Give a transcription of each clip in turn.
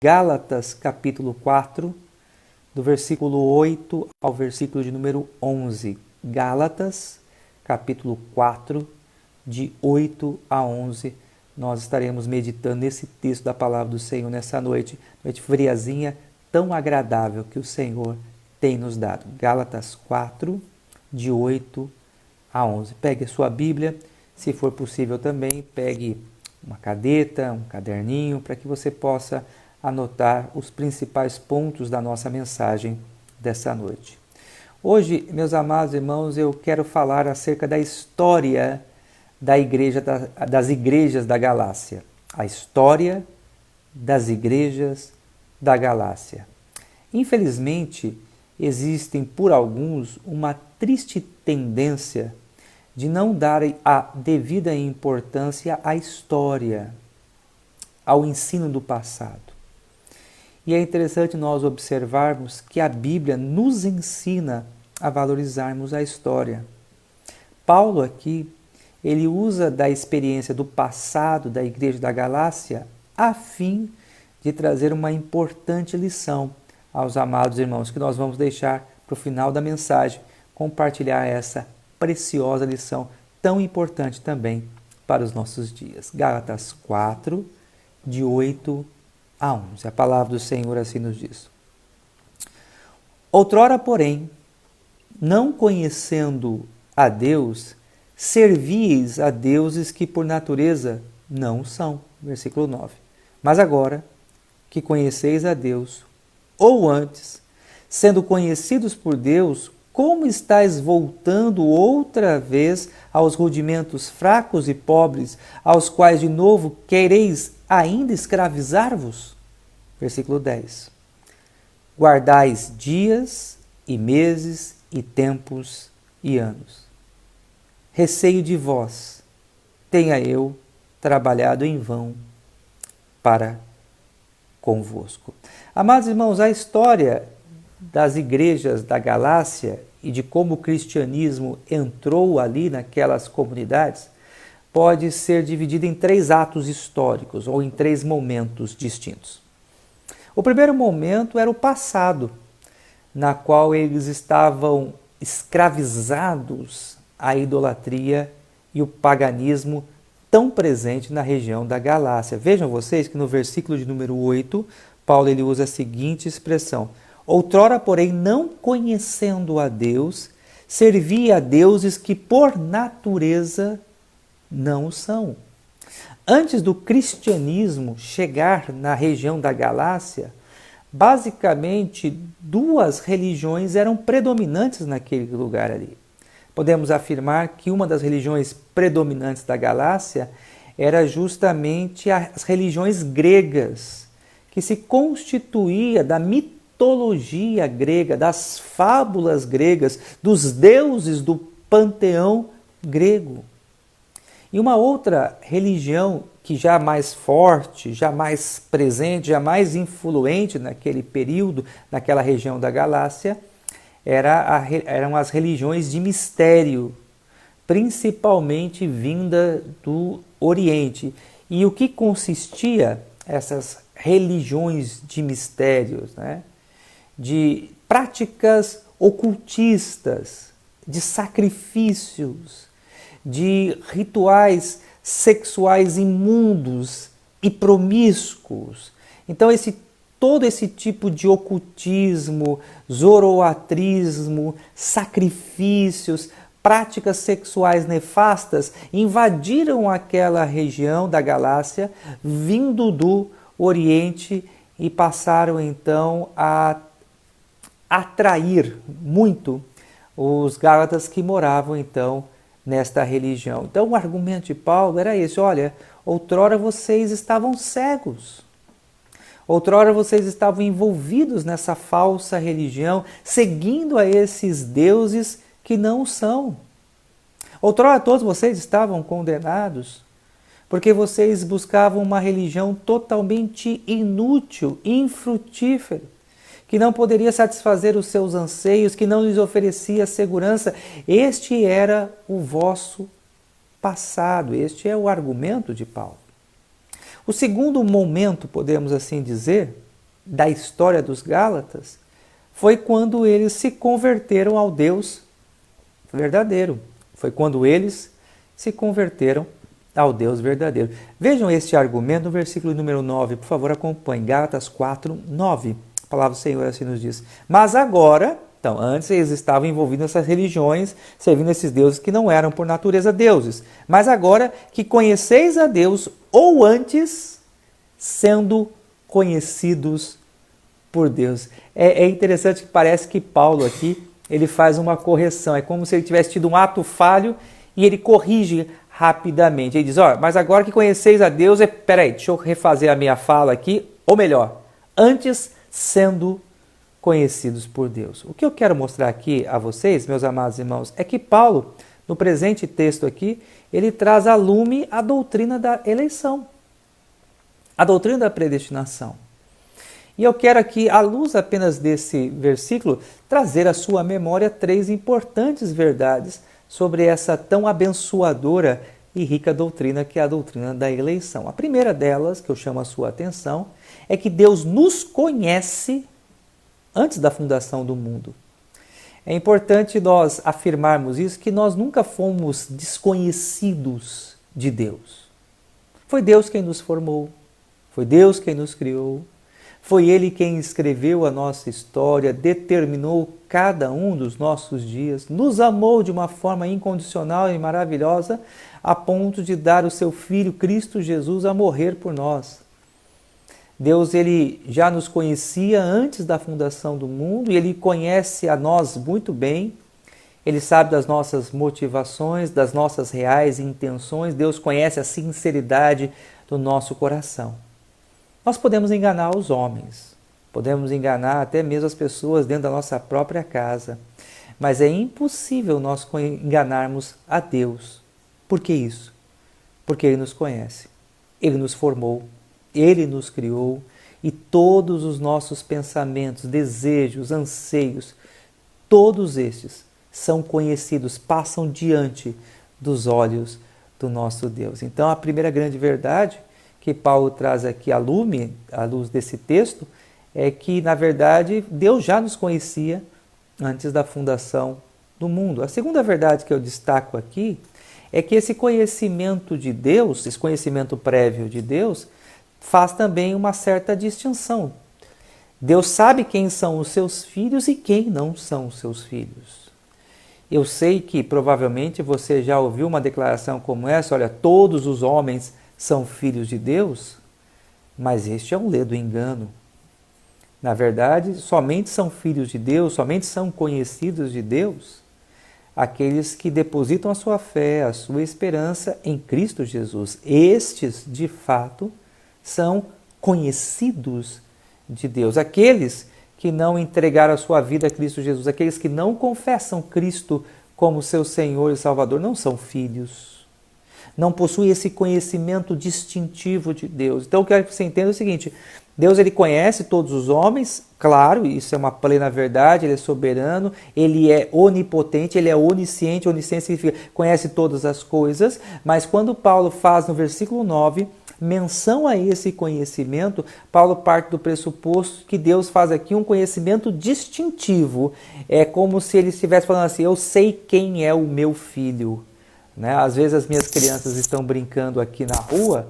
Gálatas capítulo 4, do versículo 8 ao versículo de número 11. Gálatas capítulo 4, de 8 a 11. Nós estaremos meditando nesse texto da palavra do Senhor nessa noite friazinha, tão agradável que o Senhor tem nos dado. Gálatas 4, de 8 a 11. Pegue a sua Bíblia, se for possível também, pegue uma caneta, um caderninho, para que você possa anotar os principais pontos da nossa mensagem dessa noite. Hoje, meus amados irmãos, eu quero falar acerca da história das igrejas da Galácia. A história das igrejas da Galácia. Infelizmente, existem por alguns uma triste tendência de não darem a devida importância à história, ao ensino do passado. E é interessante nós observarmos que a Bíblia nos ensina a valorizarmos a história. Paulo aqui, ele usa da experiência do passado da igreja da Galácia a fim de trazer uma importante lição aos amados irmãos, que nós vamos deixar para o final da mensagem, compartilhar essa preciosa lição, tão importante também para os nossos dias. Gálatas 4, de 8 a 11. A palavra do Senhor assim nos diz. Outrora, porém, não conhecendo a Deus, servíeis a deuses que por natureza não são. Versículo 9. Mas agora que conheceis a Deus, ou antes, sendo conhecidos por Deus, como estáis voltando outra vez aos rudimentos fracos e pobres, aos quais de novo quereis ainda escravizar-vos? Versículo 10. Guardais dias e meses e tempos e anos. Receio de vós, tenha eu trabalhado em vão para convosco. Amados irmãos, a história das igrejas da Galácia e de como o cristianismo entrou ali naquelas comunidades pode ser dividida em 3 atos históricos ou em 3 momentos distintos. O primeiro momento era o passado, na qual eles estavam escravizados à idolatria e o paganismo tão presente na região da Galácia. Vejam vocês que no versículo de número 8, Paulo ele usa a seguinte expressão: outrora, porém, não conhecendo a Deus, servia a deuses que por natureza não são. Antes do cristianismo chegar na região da Galácia, basicamente 2 religiões eram predominantes naquele lugar ali. Podemos afirmar que uma das religiões predominantes da Galácia era justamente as religiões gregas, que se constituía da mitologia grega, das fábulas gregas, dos deuses do panteão grego. E uma outra religião que já mais forte, já mais presente, já mais influente naquele período, naquela região da Galácia, eram as religiões de mistério, principalmente vinda do Oriente. E o que consistia essas religiões de mistérios, né? De práticas ocultistas, de sacrifícios, de rituais sexuais imundos e promíscuos. Então todo esse tipo de ocultismo, zoroatrismo, sacrifícios, práticas sexuais nefastas invadiram aquela região da Galácia, vindo do Oriente, e passaram então a atrair muito os gálatas que moravam então nesta religião. Então o argumento de Paulo era esse: olha, outrora vocês estavam cegos. Outrora vocês estavam envolvidos nessa falsa religião, seguindo a esses deuses que não são. Outrora todos vocês estavam condenados, porque vocês buscavam uma religião totalmente inútil, infrutífera, que não poderia satisfazer os seus anseios, que não lhes oferecia segurança. Este era o vosso passado, este é o argumento de Paulo. O segundo momento, podemos assim dizer, da história dos Gálatas foi quando eles se converteram ao Deus verdadeiro. Foi quando eles se converteram ao Deus verdadeiro. Vejam este argumento no versículo número 9, por favor, acompanhe. Gálatas 4, 9. A palavra do Senhor assim nos diz. Mas agora, então, antes eles estavam envolvidos nessas religiões, servindo esses deuses que não eram por natureza deuses. Mas agora que conheceis a Deus, ou antes, sendo conhecidos por Deus. É interessante que parece que Paulo aqui, ele faz uma correção. É como se ele tivesse tido um ato falho e ele corrige rapidamente. Ele diz, mas agora que conheceis a Deus, peraí, deixa eu refazer a minha fala aqui, ou melhor, antes sendo conhecidos por Deus. O que eu quero mostrar aqui a vocês, meus amados irmãos, é que Paulo, no presente texto aqui, ele traz a lume a doutrina da eleição, a doutrina da predestinação. E eu quero aqui, à luz apenas desse versículo, trazer à sua memória 3 importantes verdades sobre essa tão abençoadora e rica doutrina que é a doutrina da eleição. A primeira delas, que eu chamo a sua atenção, é que Deus nos conhece antes da fundação do mundo. É importante nós afirmarmos isso, que nós nunca fomos desconhecidos de Deus. Foi Deus quem nos formou, foi Deus quem nos criou, foi Ele quem escreveu a nossa história, determinou cada um dos nossos dias, nos amou de uma forma incondicional e maravilhosa, a ponto de dar o seu Filho, Cristo Jesus, a morrer por nós. Deus, Ele já nos conhecia antes da fundação do mundo e Ele conhece a nós muito bem. Ele sabe das nossas motivações, das nossas reais intenções. Deus conhece a sinceridade do nosso coração. Nós podemos enganar os homens, podemos enganar até mesmo as pessoas dentro da nossa própria casa, mas é impossível nós enganarmos a Deus. Por que isso? Porque Ele nos conhece, Ele nos formou, Ele nos criou e todos os nossos pensamentos, desejos, anseios, todos estes são conhecidos, passam diante dos olhos do nosso Deus. Então, a primeira grande verdade que Paulo traz aqui à luz desse texto, é que, na verdade, Deus já nos conhecia antes da fundação do mundo. A segunda verdade que eu destaco aqui é que esse conhecimento de Deus, esse conhecimento prévio de Deus, faz também uma certa distinção. Deus sabe quem são os seus filhos e quem não são os seus filhos. Eu sei que provavelmente você já ouviu uma declaração como essa, olha, todos os homens são filhos de Deus, mas este é um ledo engano. Na verdade, somente são filhos de Deus, somente são conhecidos de Deus aqueles que depositam a sua fé, a sua esperança em Cristo Jesus. Estes, de fato, são conhecidos de Deus. Aqueles que não entregaram a sua vida a Cristo Jesus, aqueles que não confessam Cristo como seu Senhor e Salvador, não são filhos. Não possui esse conhecimento distintivo de Deus. Então, eu quero que você entenda o seguinte, Deus, Ele conhece todos os homens, claro, isso é uma plena verdade, Ele é soberano, Ele é onipotente, Ele é onisciente, onisciente significa conhece todas as coisas, mas quando Paulo faz no versículo 9, menção a esse conhecimento, Paulo parte do pressuposto que Deus faz aqui um conhecimento distintivo, é como se Ele estivesse falando assim, eu sei quem é o meu filho. Né? Às vezes as minhas crianças estão brincando aqui na rua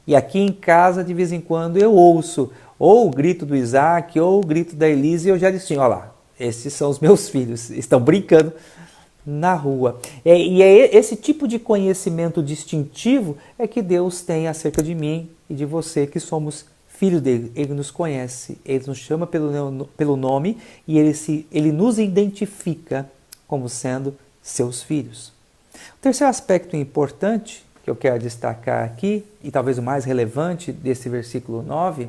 e aqui em casa de vez em quando eu ouço ou o grito do Isaac ou o grito da Elise e eu já disse, olha lá, esses são os meus filhos, estão brincando na rua. E é esse tipo de conhecimento distintivo é que Deus tem acerca de mim e de você que somos filhos dele. Ele nos conhece, Ele nos chama pelo nome e Ele nos identifica como sendo seus filhos. O terceiro aspecto importante que eu quero destacar aqui, e talvez o mais relevante desse versículo 9,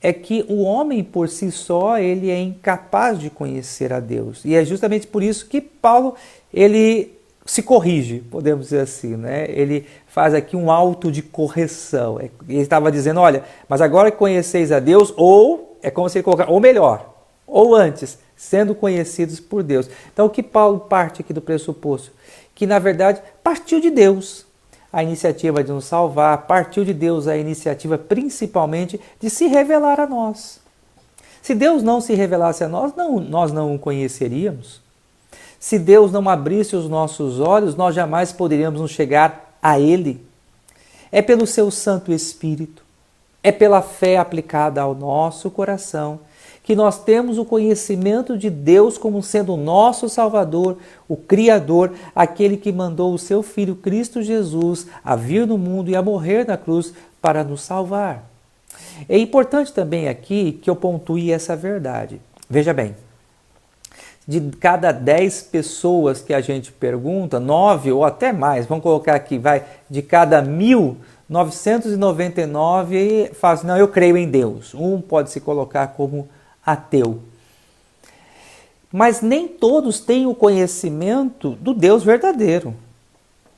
é que o homem por si só ele é incapaz de conhecer a Deus. E é justamente por isso que Paulo ele se corrige, podemos dizer assim, né? Ele faz aqui um auto de correção. Ele estava dizendo, olha, mas agora que conheceis a Deus, ou, é como se ele colocar, ou melhor, ou antes, sendo conhecidos por Deus. Então o que Paulo parte aqui do pressuposto? Que na verdade partiu de Deus a iniciativa de nos salvar, partiu de Deus a iniciativa principalmente de se revelar a nós. Se Deus não se revelasse a nós, nós não o conheceríamos. Se Deus não abrisse os nossos olhos, nós jamais poderíamos nos chegar a Ele. É pelo seu Santo Espírito, é pela fé aplicada ao nosso coração, que nós temos o conhecimento de Deus como sendo o nosso Salvador, o Criador, aquele que mandou o seu Filho Cristo Jesus a vir no mundo e a morrer na cruz para nos salvar. É importante também aqui que eu pontue essa verdade. Veja bem, de cada 10 pessoas que a gente pergunta, 9 ou até mais, vamos colocar aqui, de cada 1.999 fala assim, não, eu creio em Deus. Um pode se colocar como ateu. Mas nem todos têm o conhecimento do Deus verdadeiro.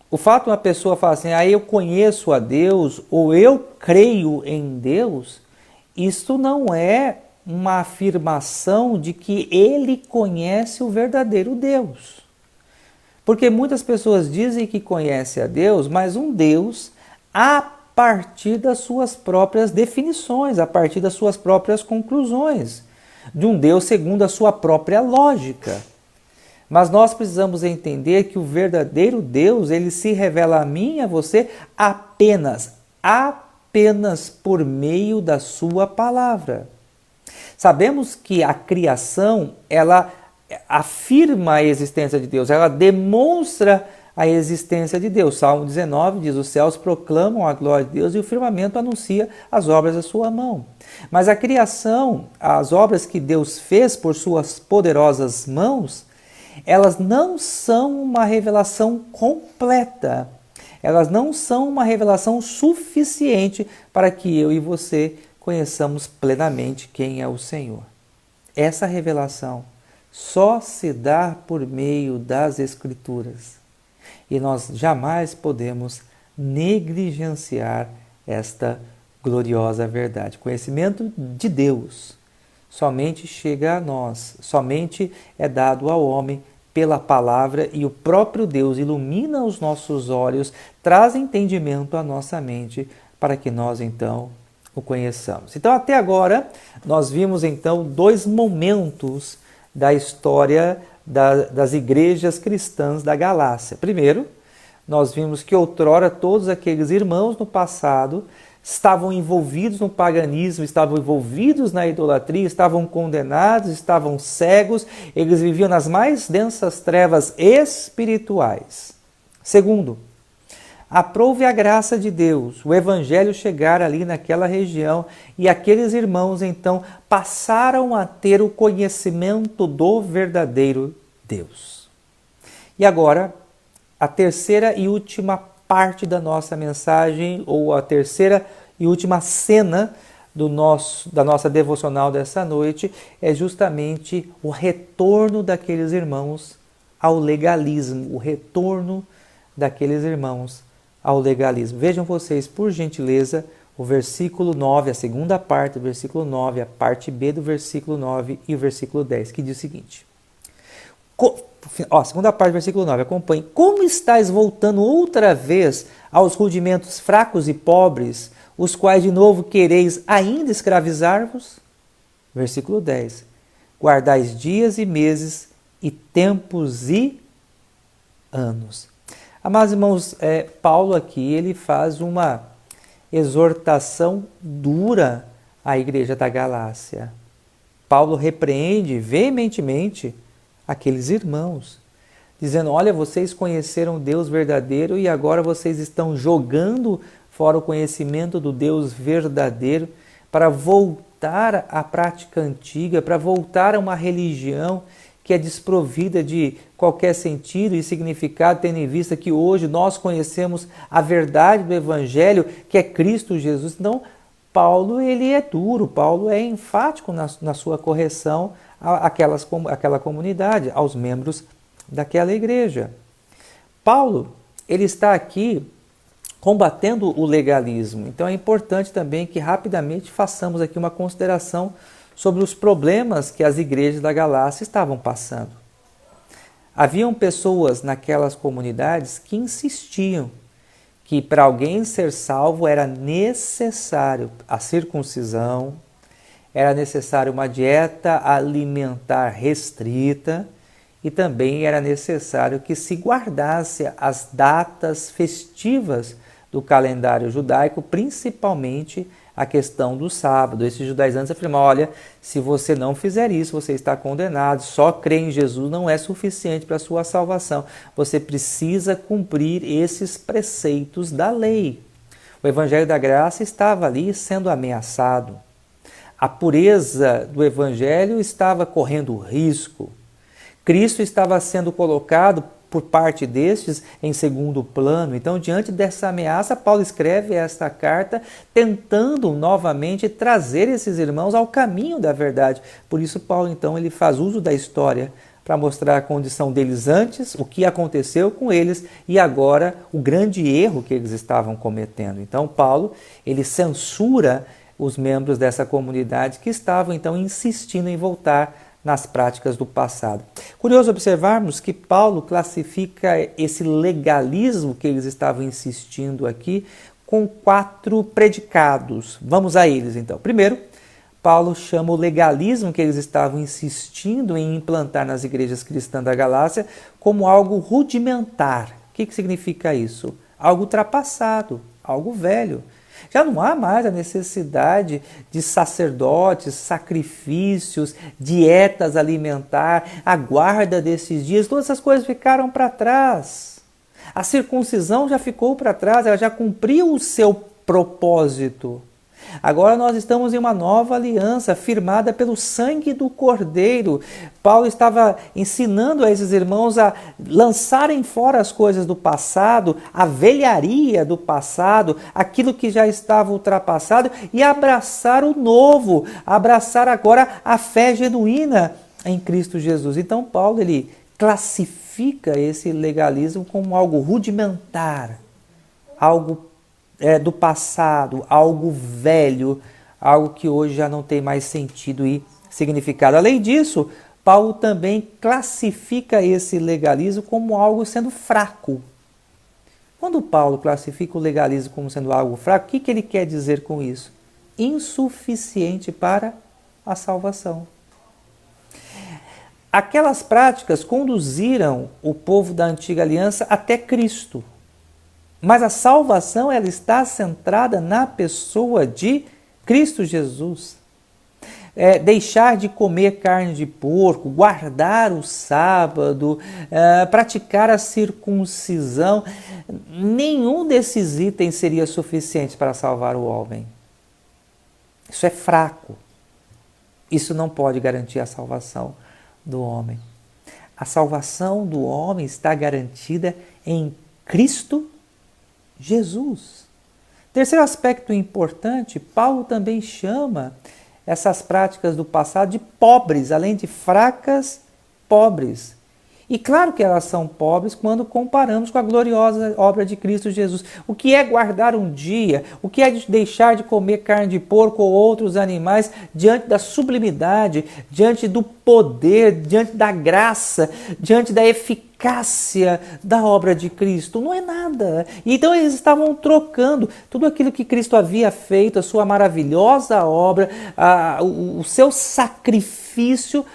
O fato de uma pessoa falar assim, eu conheço a Deus ou eu creio em Deus, isso não é uma afirmação de que ele conhece o verdadeiro Deus. Porque muitas pessoas dizem que conhecem a Deus, mas um Deus a partir das suas próprias definições, a partir das suas próprias conclusões, de um Deus segundo a sua própria lógica. Mas nós precisamos entender que o verdadeiro Deus, ele se revela a mim e a você apenas por meio da sua palavra. Sabemos que a criação, ela afirma a existência de Deus, ela demonstra a existência de Deus. Salmo 19 diz, os céus proclamam a glória de Deus e o firmamento anuncia as obras da sua mão. Mas a criação, as obras que Deus fez por suas poderosas mãos, elas não são uma revelação completa. Elas não são uma revelação suficiente para que eu e você conheçamos plenamente quem é o Senhor. Essa revelação só se dá por meio das Escrituras. E nós jamais podemos negligenciar esta gloriosa verdade. Conhecimento de Deus somente chega a nós, somente é dado ao homem pela palavra, e o próprio Deus ilumina os nossos olhos, traz entendimento à nossa mente para que nós então o conheçamos. Então até agora nós vimos então 2 momentos da história das igrejas cristãs da Galácia. Primeiro, nós vimos que outrora todos aqueles irmãos no passado estavam envolvidos no paganismo, estavam envolvidos na idolatria, estavam condenados, estavam cegos, eles viviam nas mais densas trevas espirituais. Segundo, aprove a graça de Deus, o evangelho chegar ali naquela região e aqueles irmãos então passaram a ter o conhecimento do verdadeiro Deus. E agora, a terceira e última parte da nossa mensagem, ou a terceira e última cena da nossa devocional dessa noite, é justamente o retorno daqueles irmãos ao legalismo, o retorno daqueles irmãos ao legalismo. Vejam vocês, por gentileza, o versículo 9, a segunda parte do versículo 9, a parte B do versículo 9 e o versículo 10, que diz o seguinte. Segunda parte do versículo 9, acompanhe. Como estáis voltando outra vez aos rudimentos fracos e pobres, os quais de novo quereis ainda escravizar-vos? Versículo 10. Guardais dias e meses e tempos e anos. Amados irmãos, Paulo aqui ele faz uma exortação dura à igreja da Galácia. Paulo repreende veementemente aqueles irmãos, dizendo, olha, vocês conheceram Deus verdadeiro e agora vocês estão jogando fora o conhecimento do Deus verdadeiro para voltar à prática antiga, para voltar a uma religião que é desprovida de qualquer sentido e significado, tendo em vista que hoje nós conhecemos a verdade do Evangelho, que é Cristo Jesus. Então, Paulo ele é duro, Paulo é enfático na sua correção àquela comunidade, aos membros daquela igreja. Paulo ele está aqui combatendo o legalismo. Então é importante também que rapidamente façamos aqui uma consideração sobre os problemas que as igrejas da Galácia estavam passando. Haviam pessoas naquelas comunidades que insistiam que para alguém ser salvo era necessário a circuncisão, era necessária uma dieta alimentar restrita e também era necessário que se guardasse as datas festivas do calendário judaico, principalmente a questão do sábado. Esses judaizantes afirmam, olha, se você não fizer isso, você está condenado, só crer em Jesus não é suficiente para a sua salvação. Você precisa cumprir esses preceitos da lei. O Evangelho da Graça estava ali sendo ameaçado. A pureza do Evangelho estava correndo risco. Cristo estava sendo colocado por parte destes em segundo plano. Então, diante dessa ameaça, Paulo escreve esta carta tentando novamente trazer esses irmãos ao caminho da verdade. Por isso, Paulo, então, ele faz uso da história para mostrar a condição deles antes, o que aconteceu com eles e agora o grande erro que eles estavam cometendo. Então, Paulo, ele censura os membros dessa comunidade que estavam, então, insistindo em voltar nas práticas do passado. Curioso observarmos que Paulo classifica esse legalismo que eles estavam insistindo aqui com 4 predicados. Vamos a eles, então. Primeiro, Paulo chama o legalismo que eles estavam insistindo em implantar nas igrejas cristãs da Galácia como algo rudimentar. O que significa isso? Algo ultrapassado, algo velho. Já não há mais a necessidade de sacerdotes, sacrifícios, dietas alimentar, a guarda desses dias, todas essas coisas ficaram para trás. A circuncisão já ficou para trás, ela já cumpriu o seu propósito. Agora nós estamos em uma nova aliança firmada pelo sangue do Cordeiro. Paulo estava ensinando a esses irmãos a lançarem fora as coisas do passado, a velharia do passado, aquilo que já estava ultrapassado e abraçar o novo, abraçar agora a fé genuína em Cristo Jesus. Então Paulo ele classifica esse legalismo como algo rudimentar, algo do passado, algo velho, algo que hoje já não tem mais sentido e significado. Além disso, Paulo também classifica esse legalismo como algo sendo fraco. Quando Paulo classifica o legalismo como sendo algo fraco, o que ele quer dizer com isso? Insuficiente para a salvação. Aquelas práticas conduziram o povo da antiga aliança até Cristo. Mas a salvação ela está centrada na pessoa de Cristo Jesus. Deixar de comer carne de porco, guardar o sábado, praticar a circuncisão, nenhum desses itens seria suficiente para salvar o homem. Isso é fraco. Isso não pode garantir a salvação do homem. A salvação do homem está garantida em Cristo Jesus. Terceiro aspecto importante, Paulo também chama essas práticas do passado de pobres, além de fracas, pobres. E claro que elas são pobres quando comparamos com a gloriosa obra de Cristo Jesus. O que é guardar um dia? O que é deixar de comer carne de porco ou outros animais diante da sublimidade, diante do poder, diante da graça, diante da eficácia da obra de Cristo? Não é nada. E então eles estavam trocando tudo aquilo que Cristo havia feito, a sua maravilhosa obra, o seu sacrifício,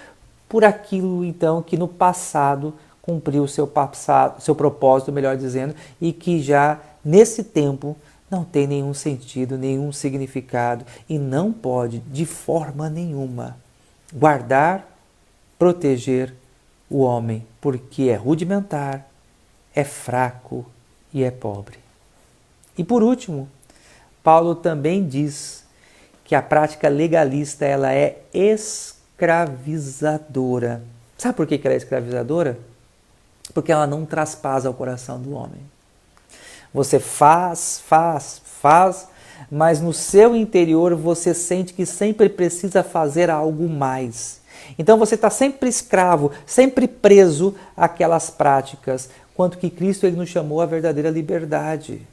por aquilo, então, que no passado cumpriu o seu propósito, melhor dizendo, e que já, nesse tempo, não tem nenhum sentido, nenhum significado, e não pode, de forma nenhuma, guardar, proteger o homem, porque é rudimentar, é fraco e é pobre. E por último, Paulo também diz que a prática legalista ela é escravizadora. Sabe por que ela é escravizadora? Porque ela não traspassa o coração do homem. Você faz, mas no seu interior você sente que sempre precisa fazer algo mais. Então você está sempre escravo, sempre preso àquelas práticas, quanto que Cristo ele nos chamou à verdadeira liberdade.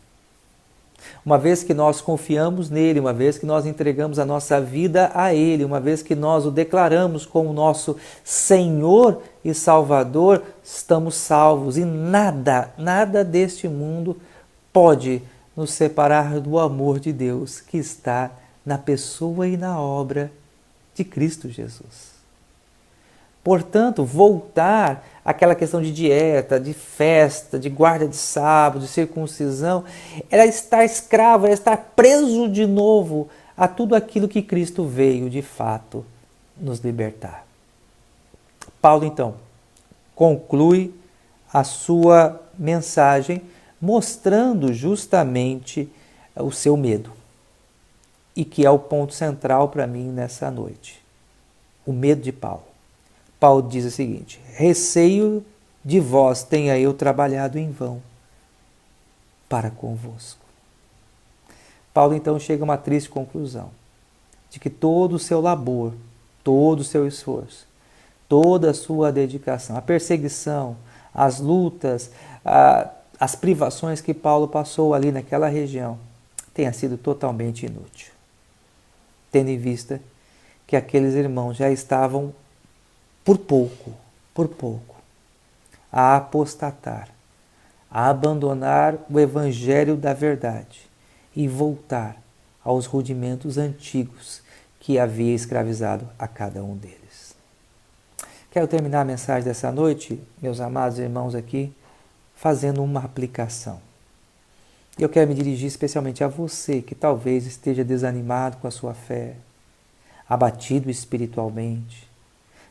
Uma vez que nós confiamos nele, uma vez que nós entregamos a nossa vida a ele, uma vez que nós o declaramos como nosso Senhor e Salvador, estamos salvos e nada deste mundo pode nos separar do amor de Deus que está na pessoa e na obra de Cristo Jesus. Portanto, voltar àquela questão de dieta, de festa, de guarda de sábado, de circuncisão, era estar escravo, era estar preso de novo a tudo aquilo que Cristo veio de fato nos libertar. Paulo, então, conclui a sua mensagem mostrando justamente o seu medo, e que é o ponto central para mim nessa noite. O medo de Paulo. Paulo diz o seguinte: receio de vós tenha eu trabalhado em vão para convosco. Paulo então chega a uma triste conclusão, de que todo o seu labor, todo o seu esforço, toda a sua dedicação, a perseguição, as lutas, as privações que Paulo passou ali naquela região, tenha sido totalmente inútil. Tendo em vista que aqueles irmãos já estavam por pouco, a apostatar, a abandonar o evangelho da verdade e voltar aos rudimentos antigos que havia escravizado a cada um deles. Quero terminar a mensagem dessa noite, meus amados irmãos aqui, fazendo uma aplicação. Eu quero me dirigir especialmente a você que talvez esteja desanimado com a sua fé, abatido espiritualmente,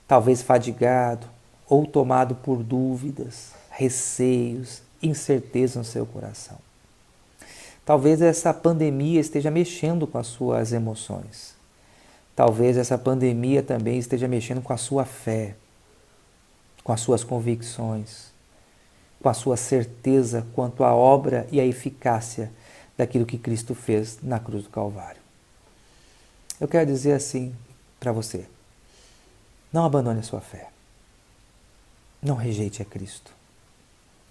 talvez fadigado ou tomado por dúvidas, receios, incerteza no seu coração. Talvez essa pandemia esteja mexendo com as suas emoções. Talvez essa pandemia também esteja mexendo com a sua fé, com as suas convicções, com a sua certeza quanto à obra e à eficácia daquilo que Cristo fez na cruz do Calvário. Eu quero dizer assim para você: não abandone a sua fé. Não rejeite a Cristo.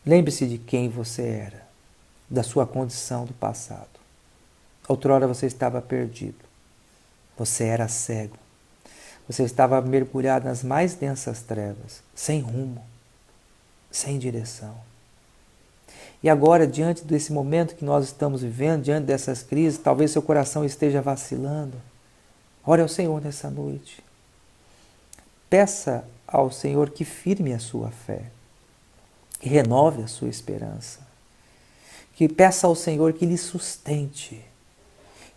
Lembre-se de quem você era, da sua condição do passado. Outrora você estava perdido. Você era cego. Você estava mergulhado nas mais densas trevas, sem rumo, sem direção. E agora, diante desse momento que nós estamos vivendo, diante dessas crises, talvez seu coração esteja vacilando. Ore ao Senhor nessa noite. Peça ao Senhor que firme a sua fé, que renove a sua esperança, que peça ao Senhor que lhe sustente,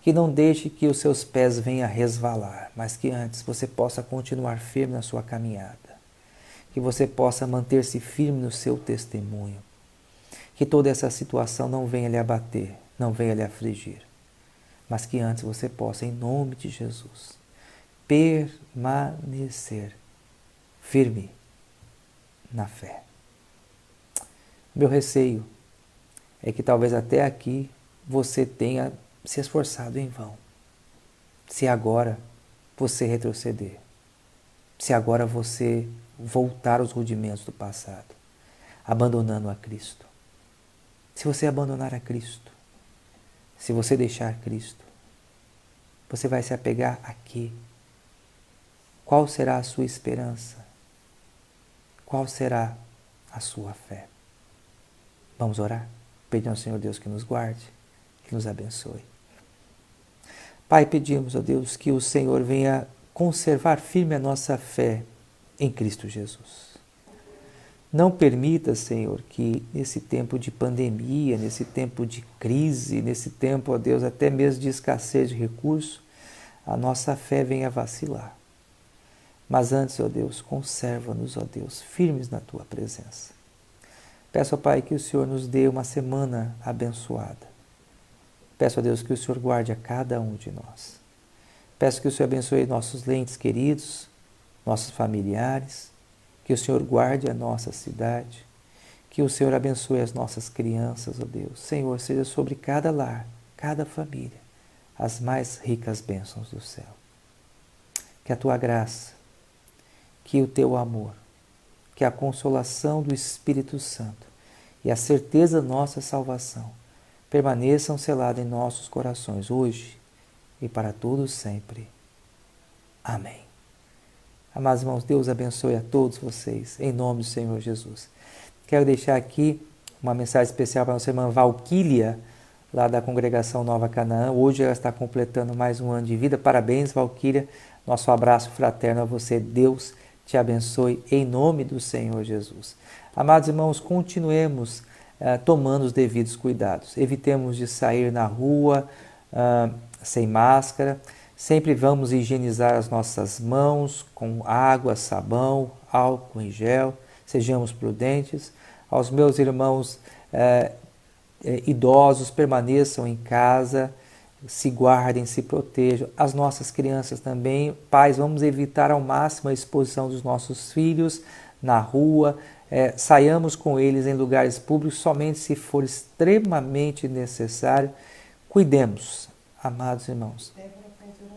que não deixe que os seus pés venham a resvalar, mas que antes você possa continuar firme na sua caminhada, que você possa manter-se firme no seu testemunho, que toda essa situação não venha lhe abater, não venha lhe afligir, mas que antes você possa, em nome de Jesus, permanecer firme na fé. Meu receio é que talvez até aqui você tenha se esforçado em vão. Se agora você retroceder, se agora você voltar aos rudimentos do passado, abandonando a Cristo. Se você abandonar a Cristo, se você deixar Cristo, você vai se apegar a quê? Qual será a sua esperança? Qual será a sua fé? Vamos orar? Pedindo ao Senhor Deus que nos guarde, que nos abençoe. Pai, pedimos, ó Deus, que o Senhor venha conservar firme a nossa fé em Cristo Jesus. Não permita, Senhor, que nesse tempo de pandemia, nesse tempo de crise, nesse tempo, ó Deus, até mesmo de escassez de recursos, a nossa fé venha vacilar. Mas antes, ó Deus, conserva-nos, ó Deus, firmes na Tua presença. Peço, ó Pai, que o Senhor nos dê uma semana abençoada. Peço a Deus que o Senhor guarde a cada um de nós. Peço que o Senhor abençoe nossos entes queridos, nossos familiares, que o Senhor guarde a nossa cidade, que o Senhor abençoe as nossas crianças, ó Deus. Senhor, seja sobre cada lar, cada família, as mais ricas bênçãos do céu. Que a Tua graça, que o Teu amor, que a consolação do Espírito Santo e a certeza da nossa salvação permaneçam seladas em nossos corações hoje e para todos sempre. Amém. Amados irmãos, Deus abençoe a todos vocês, em nome do Senhor Jesus. Quero deixar aqui uma mensagem especial para a nossa irmã Valquília, lá da congregação Nova Canaã. Hoje ela está completando mais um ano de vida. Parabéns, Valquíria. Nosso abraço fraterno a você. Deus te abençoe em nome do Senhor Jesus. Amados irmãos, continuemos tomando os devidos cuidados. Evitemos de sair na rua sem máscara. Sempre vamos higienizar as nossas mãos com água, sabão, álcool em gel. Sejamos prudentes. Aos meus irmãos idosos, permaneçam em casa, se guardem, se protejam. As nossas crianças também. Pais, vamos evitar ao máximo a exposição dos nossos filhos na rua. Saiamos com eles em lugares públicos somente se for extremamente necessário. Cuidemos, amados irmãos,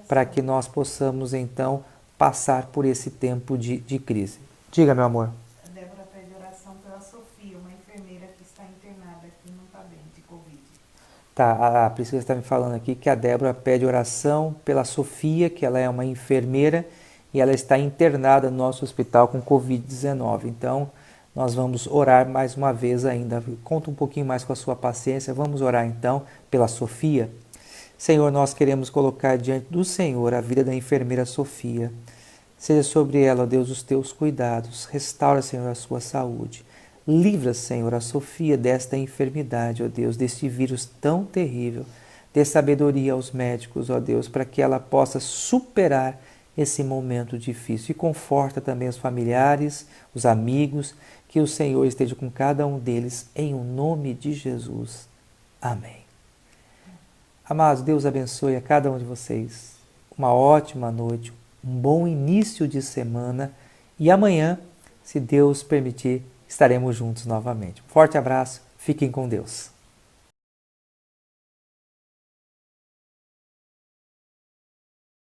para que nós possamos então passar por esse tempo de crise. Diga, meu amor. A Débora pede oração pela Sofia, uma enfermeira que está internada aqui, não está bem, de Covid. Tá, a Priscila está me falando aqui que a Débora pede oração pela Sofia, que ela é uma enfermeira e ela está internada no nosso hospital com Covid-19. Então, nós vamos orar mais uma vez ainda. Conta um pouquinho mais com a sua paciência. Vamos orar então pela Sofia. Senhor, nós queremos colocar diante do Senhor a vida da enfermeira Sofia. Seja sobre ela, ó Deus, os teus cuidados. Restaura, Senhor, a sua saúde. Livra, Senhor, a Sofia desta enfermidade, ó Deus, deste vírus tão terrível. Dê sabedoria aos médicos, ó Deus, para que ela possa superar esse momento difícil. E conforta também os familiares, os amigos, que o Senhor esteja com cada um deles, em o nome de Jesus. Amém. Amados, Deus abençoe a cada um de vocês. Uma ótima noite, um bom início de semana e amanhã, se Deus permitir, estaremos juntos novamente. Um forte abraço, fiquem com Deus.